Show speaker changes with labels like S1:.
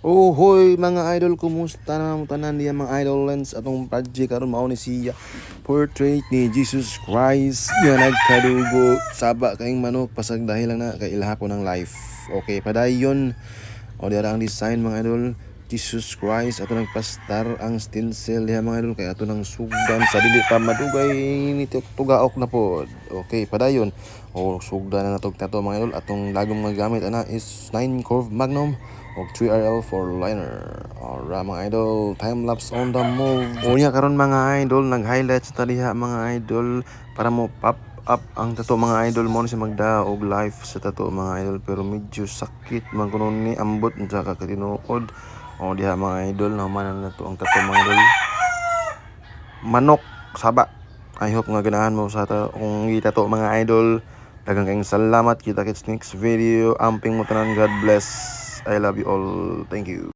S1: Oh, hoy mga idol, kumusta na mo tanan diya mga idol lens atong project karon mao ni siya portrait ni Jesus Christ nga nagkadugo saba kaing manok pasag dahil lang na kay ilahapon ng life. Okay, padayon o diara ang design mga idol. Jesus Christ ato nagpastar ang stencil diha mga idol kay ato nang sugdan sa dili pa madugay ni tugaok na pod. Okay, padayon o sugdan na natog tato mga idol. Atong lagom nga gamit ana is 9 curve magnum og 3RL for liner. Alright mga idol, time lapse on the move. Unya karon mga idol, nag-highlights ta diha mga idol para mo pop up ang tato mga idol mo si magda og life sa tato mga idol pero medyo sakit man kuno ni ambot sa kakatinuod. O diha mga idol, naman na to ang tato mga idol. Manok saba. I hope nga ganahan mo sa kung itato mga idol. Daghang kayong salamat. Kita kits next video. Amping mo tanan. God bless. I love you all. Thank you.